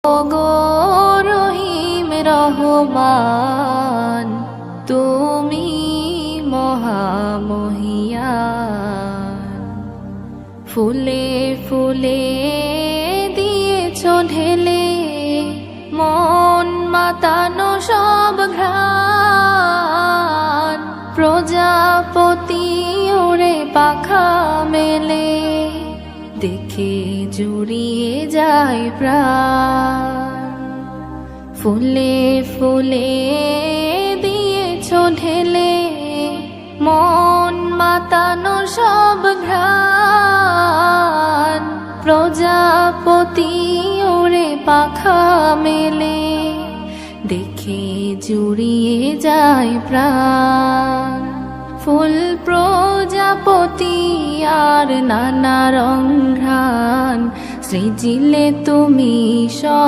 ওগো রহিম রহমান, তুমি মহামহিয়ান। ফুলে ফুলে দিয়েছ ঢেলে মন মাতানো সব ঘ্রাণ, প্রজাপতি ওরে পাখা মেলে দেখে জুড়িয়ে যায় প্রাণ। ফুলে ফুলে দিয়েছ ঢেলে মন মাতানো সব ঘ্রাণ, প্রজাপতি ওরে পাখা মেলে দেখে জুড়িয়ে যায় প্রাণ। ফুল প্রজাপতি আর নানা রং ঘ্রাণ, সৃজিলে তুমি সব